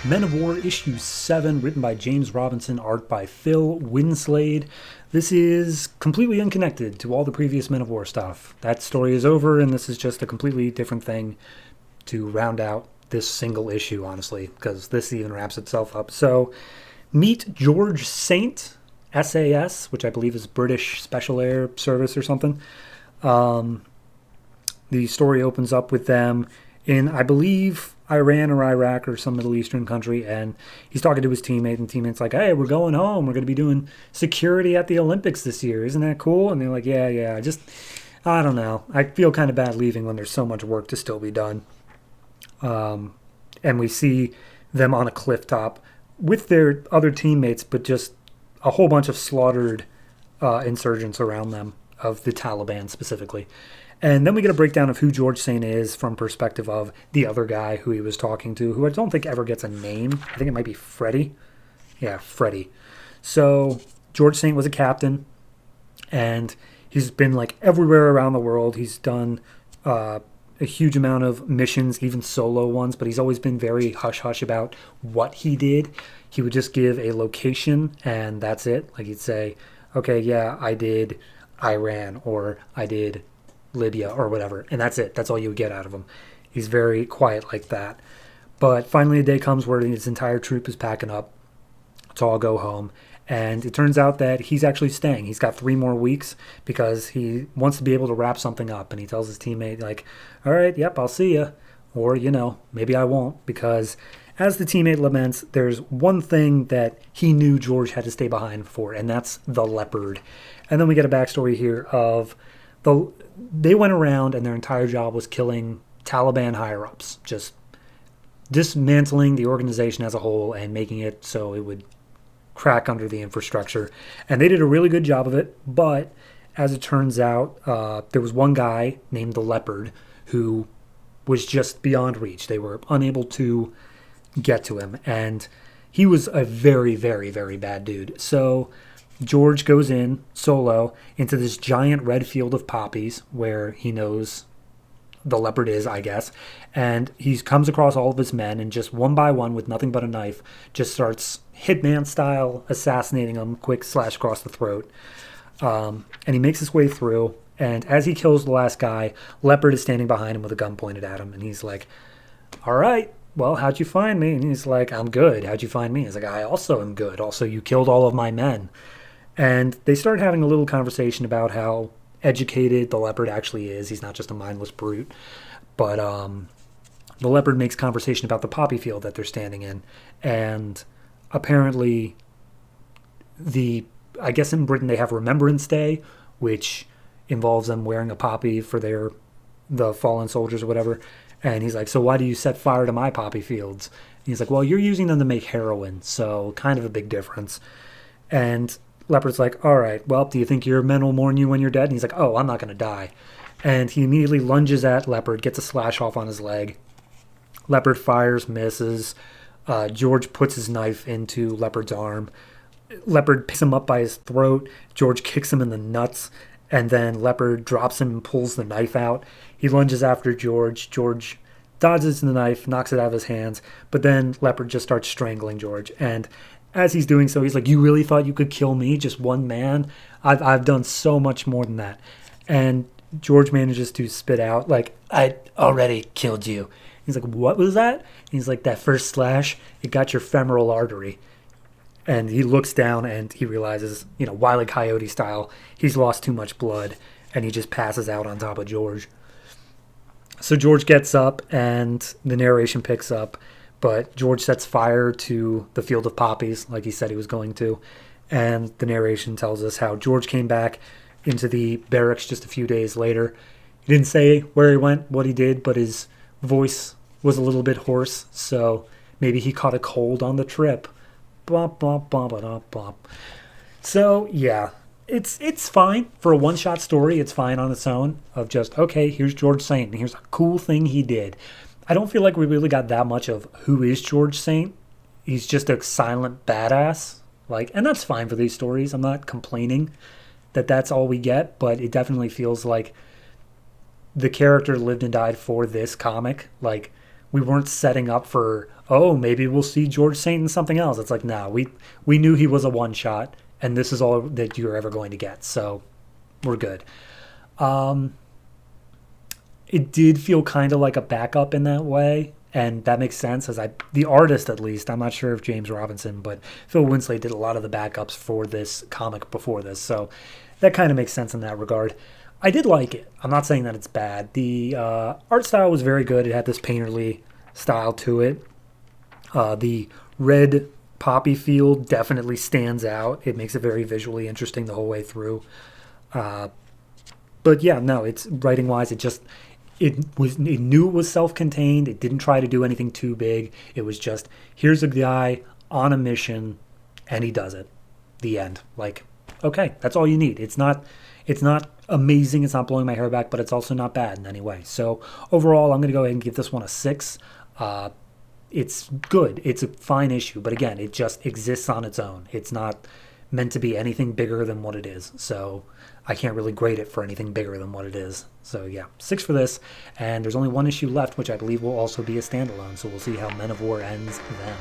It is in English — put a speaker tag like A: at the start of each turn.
A: Men of War issue 7, written by James Robinson, art by Phil Winslade. This is completely unconnected to all the previous Men of War stuff. That story is over, and this is just a completely different thing to round out this single issue, honestly, because this even wraps itself up. So, meet George Saint, SAS, which I believe is British Special Air Service or something. The story opens up with them in, I believe, Iran or Iraq or some Middle Eastern country, and he's talking to his teammate, and the teammate's like, hey, we're going home. We're going to be doing security at the Olympics this year. Isn't that cool? And they're like, yeah. I don't know. I feel kind of bad leaving when there's so much work to still be done. And we see them on a cliff top with their other teammates, but just a whole bunch of slaughtered insurgents around them, of the Taliban specifically. And then we get a breakdown of who George Saint is from perspective of the other guy who he was talking to, who I don't think ever gets a name. I think it might be Freddie. Yeah, Freddie. So George Saint was a captain, and he's been like everywhere around the world. He's done a huge amount of missions, even solo ones, but he's always been very hush-hush about what he did. He would just give a location, and that's it. Like he'd say, okay, yeah, I did Iran, or I did Libya, or whatever, and that's it. That's all you would get out of him. He's very quiet like that. But finally a day comes where his entire troop is packing up to all go home, and it turns out that he's actually staying. He's got 3 more weeks because he wants to be able to wrap something up, and he tells his teammate, like, all right, yep, I'll see ya, or, maybe I won't, because as the teammate laments, there's one thing that he knew George had to stay behind for, and that's the leopard. And then we get a backstory here of they went around and their entire job was killing Taliban higher-ups, just dismantling the organization as a whole and making it so it would crack under the infrastructure. And they did a really good job of it, but as it turns out, there was one guy named the Leopard who was just beyond reach. They were unable to get to him, and he was a very, very, very bad dude. So George goes in solo into this giant red field of poppies where he knows the leopard is, I guess, and he comes across all of his men, and just one by one, with nothing but a knife, just starts hitman style assassinating them, quick slash across the throat. And he makes his way through, and as he kills the last guy, Leopard is standing behind him with a gun pointed at him, and he's like, all right, well, how'd you find me? And he's like, I'm good. How'd you find me? He's like, I also am good. Also, you killed all of my men. And they start having a little conversation about how educated the leopard actually is. He's not just a mindless brute. But the leopard makes conversation about the poppy field that they're standing in. And apparently, I guess in Britain they have Remembrance Day, which involves them wearing a poppy for the fallen soldiers or whatever. And he's like, so why do you set fire to my poppy fields? And he's like, well, you're using them to make heroin, so kind of a big difference. And Leopard's like, all right, well, do you think your men will mourn you when you're dead? And he's like, oh, I'm not going to die. And he immediately lunges at Leopard, gets a slash off on his leg. Leopard fires, misses. George puts his knife into Leopard's arm. Leopard picks him up by his throat. George kicks him in the nuts. And then Leopard drops him and pulls the knife out. He lunges after George. George dodges the knife, knocks it out of his hands. But then Leopard just starts strangling George. And as he's doing so, he's like, you really thought you could kill me, just one man? I've done so much more than that. And George manages to spit out, like, I already killed you. He's like, what was that? And he's like, that first slash, it got your femoral artery. And he looks down and he realizes, Wile E. Coyote style, he's lost too much blood. And he just passes out on top of George. So George gets up and the narration picks up. But George sets fire to the field of poppies, like he said he was going to. And the narration tells us how George came back into the barracks just a few days later. He didn't say where he went, what he did, but his voice was a little bit hoarse. So maybe he caught a cold on the trip. Bump, bump, bump, bump, bump. So, yeah, it's fine. For a one-shot story, it's fine on its own. Of just, okay, here's George Saint, and here's a cool thing he did. I don't feel like we really got that much of who is George Saint. He's just a silent badass. And that's fine for these stories. I'm not complaining that that's all we get, but it definitely feels like the character lived and died for this comic. we weren't setting up for, oh, maybe we'll see George Saint in something else. It's like, nah, we knew he was a one shot, and this is all that you're ever going to get. So we're good. It did feel kind of like a backup in that way, and that makes sense. The artist, at least, I'm not sure if James Robinson, but Phil Winsley did a lot of the backups for this comic before this, so that kind of makes sense in that regard. I did like it. I'm not saying that it's bad. The art style was very good. It had this painterly style to it. The red poppy field definitely stands out. It makes it very visually interesting the whole way through. But yeah, no, it's writing wise. It knew it was self-contained. It didn't try to do anything too big. It was just, here's a guy on a mission, and he does it. The end. Like, okay, that's all you need. It's not amazing. It's not blowing my hair back, but it's also not bad in any way. So overall, I'm going to go ahead and give this one a 6. It's good. It's a fine issue, but again, it just exists on its own. It's not meant to be anything bigger than what it is. So I can't really grade it for anything bigger than what it is. So yeah, 6 for this. And there's only one issue left, which I believe will also be a standalone. So we'll see how Men of War ends then.